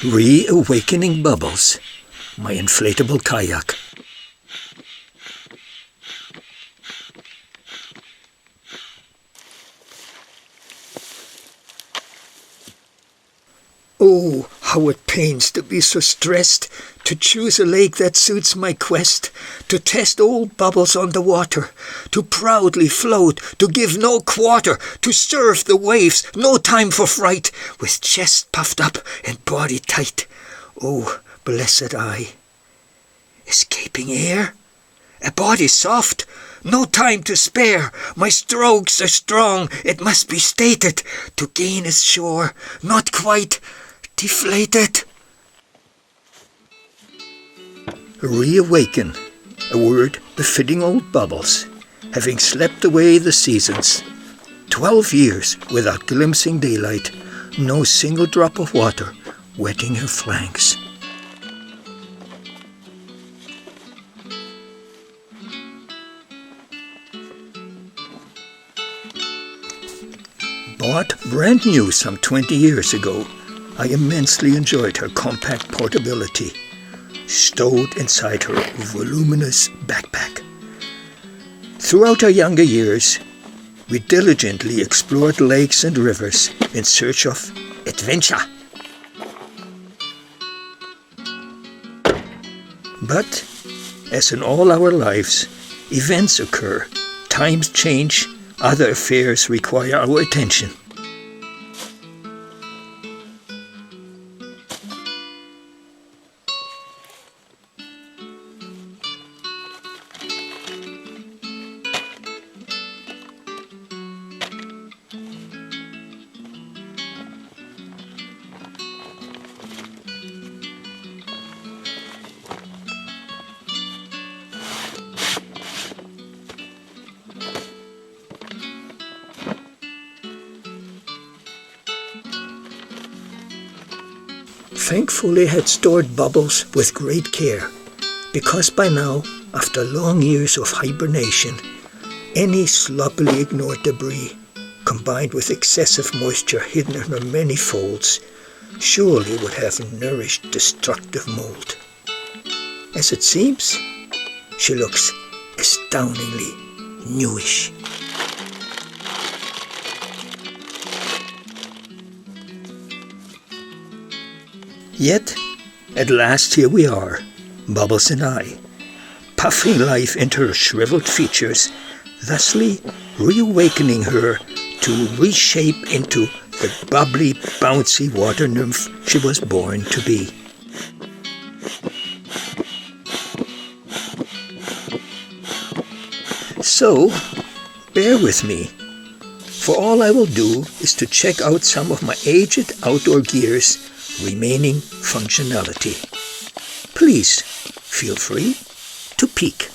Reawakening Bubbles, my inflatable kayak. Oh, how it pains to be so stressed, to choose a lake that suits my quest, to test old bubbles on the water, to proudly float, to give no quarter, to surf the waves, no time for fright, with chest puffed up and body tight. Oh, blessed eye. Escaping air? A body soft? No time to spare. My strokes are strong, it must be stated, to gain its shore, not quite deflated. Reawaken, a word befitting old bubbles, having slept away the seasons. 12 years without glimpsing daylight, no single drop of water wetting her flanks. Bought brand new some 20 years ago, I immensely enjoyed her compact portability, stowed inside her voluminous backpack. Throughout our younger years, we diligently explored lakes and rivers in search of adventure. But, as in all our lives, events occur, times change, other affairs require our attention. Thankfully had stored bubbles with great care, because by now, after long years of hibernation, any sloppily ignored debris, combined with excessive moisture hidden in her many folds, surely would have nourished destructive mold. As it seems, she looks astoundingly newish. Yet, at last here we are, Bubbles and I, puffing life into her shriveled features, thusly reawakening her to reshape into the bubbly, bouncy water nymph she was born to be. So, bear with me, for all I will do is to check out some of my aged outdoor gear's remaining functionality. Please feel free to peek.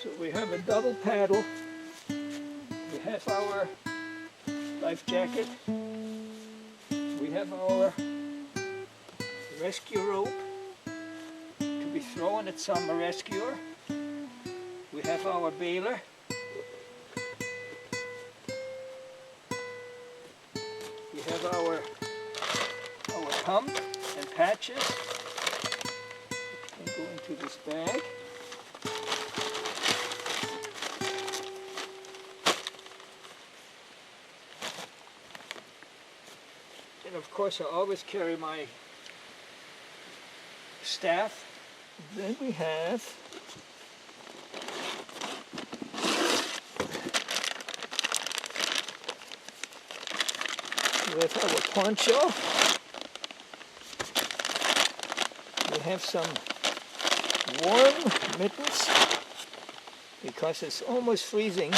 So we have a double paddle, we have our life jacket, we have our rescue rope to be thrown at some rescuer, we have our bailer, we have our pump and patches, which can go into this bag. And of course I always carry my staff. Then we have our poncho. We have some warm mittens because it's almost freezing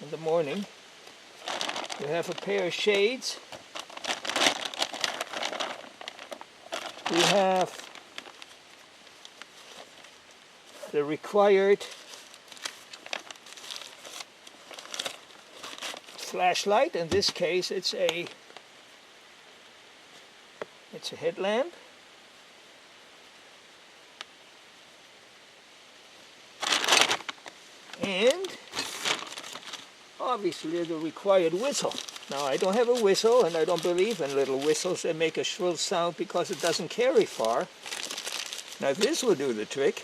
in the morning. We have a pair of shades. We have the required flashlight. In this case it's a headlamp. And obviously the required whistle. Now I don't have a whistle and I don't believe in little whistles that make a shrill sound because it doesn't carry far. Now this will do the trick.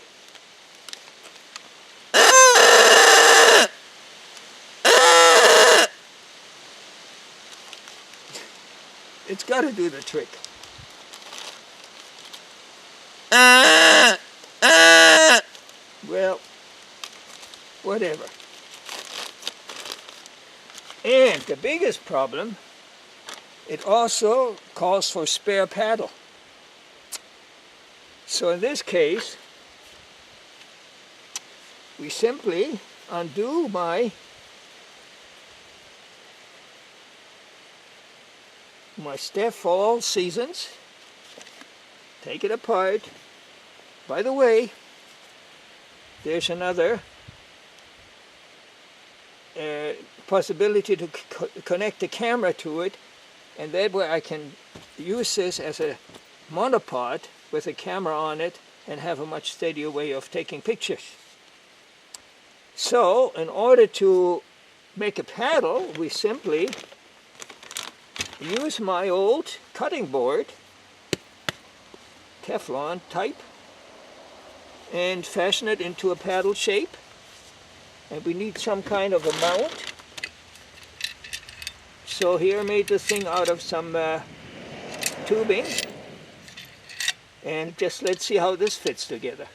It's got to do the trick. Well, whatever. And the biggest problem, it also calls for spare paddle. So in this case, we simply undo my staff for all seasons, take it apart. By the way, there's another possibility to connect the camera to it, and that way I can use this as a monopod with a camera on it and have a much steadier way of taking pictures. So in order to make a paddle, we simply use my old cutting board, Teflon type, and fashion it into a paddle shape. And we need some kind of a mount. So here I made this thing out of some tubing. And just let's see how this fits together.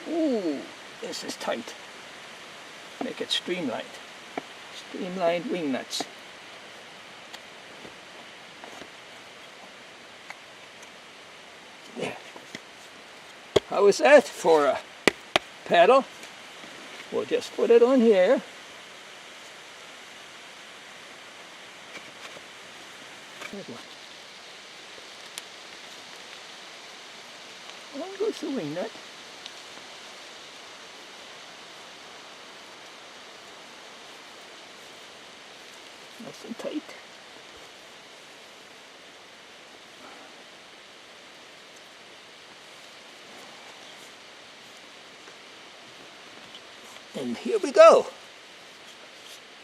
Ooh, this is tight. Make it streamlined. Streamlined wing nuts. There. How is that for a paddle? We'll just put it on here. That one. On goes the wing nut. Nice and tight. And here we go.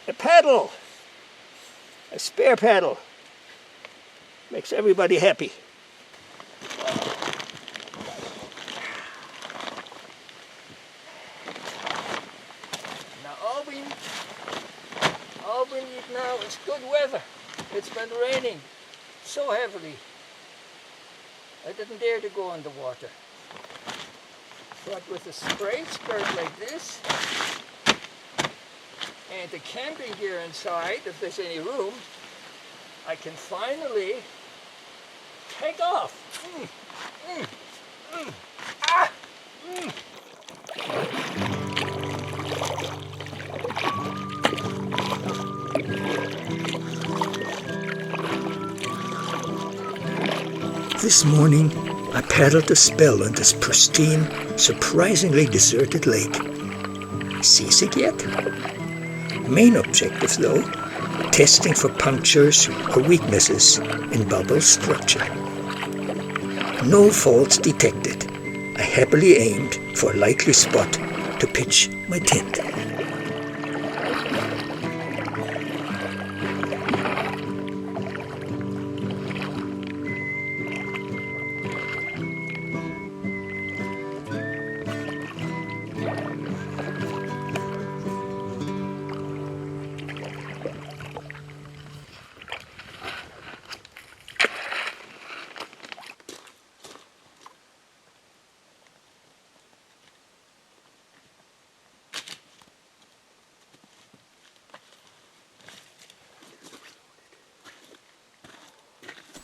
A paddle. A spare paddle. Makes everybody happy. Now all we need now is good weather. It's been raining so heavily. I didn't dare to go in the water. But with a spray skirt like this, and the camping gear inside, if there's any room, I can finally take off. Ah! This morning, I paddled a spell on this pristine, surprisingly deserted lake. Seasick yet? Main objective, though, testing for punctures or weaknesses in bubble structure. No faults detected. I happily aimed for a likely spot to pitch my tent.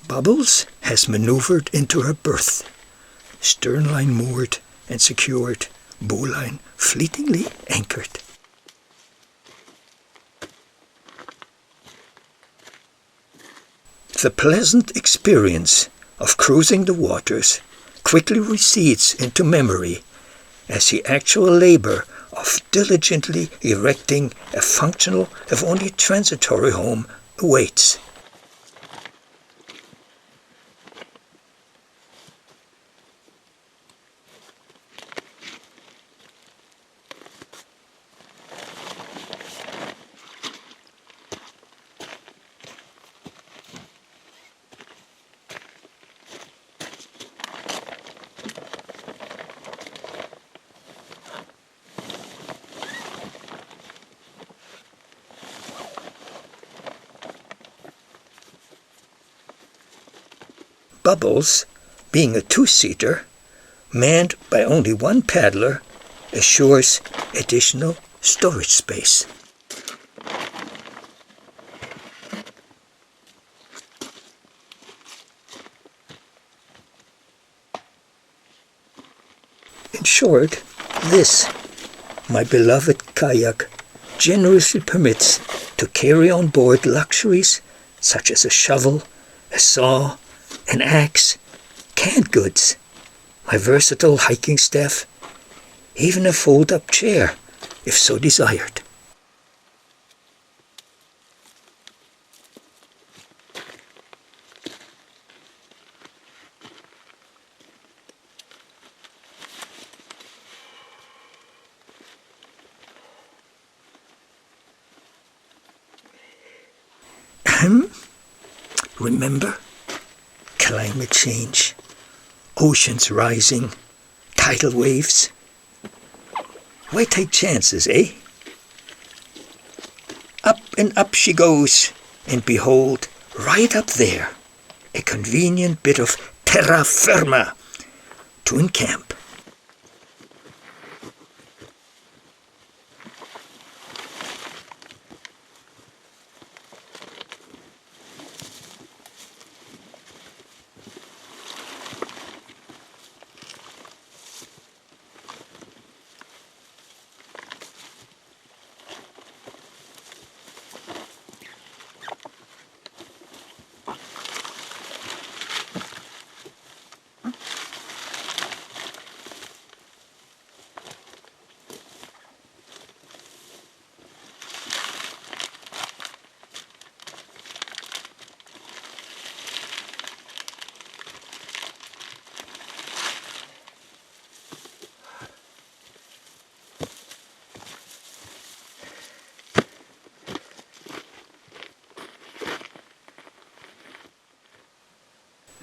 Bubbles has maneuvered into her berth, sternline moored and secured, bowline fleetingly anchored. The pleasant experience of cruising the waters quickly recedes into memory as the actual labor of diligently erecting a functional, if only transitory home awaits. Bubbles, being a two-seater, manned by only one paddler, assures additional storage space. In short, this, my beloved kayak, generously permits to carry on board luxuries such as a shovel, a saw, an axe, canned goods, my versatile hiking staff, even a fold-up chair, if so desired. Remember? Climate change, oceans rising, tidal waves. Why take chances, eh? Up and up she goes, and behold, right up there, a convenient bit of terra firma to encamp.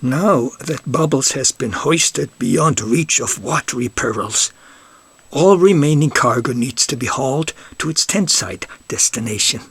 Now that Bubbles has been hoisted beyond reach of watery perils, all remaining cargo needs to be hauled to its tent-site destination.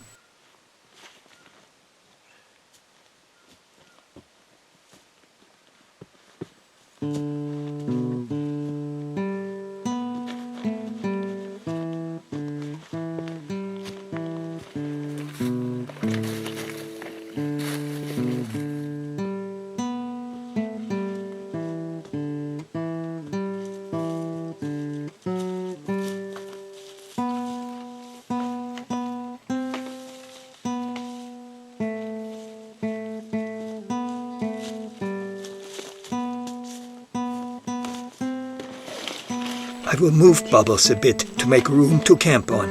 I will move Bubbles a bit to make room to camp on.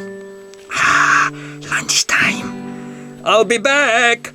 Lunchtime. I'll be back!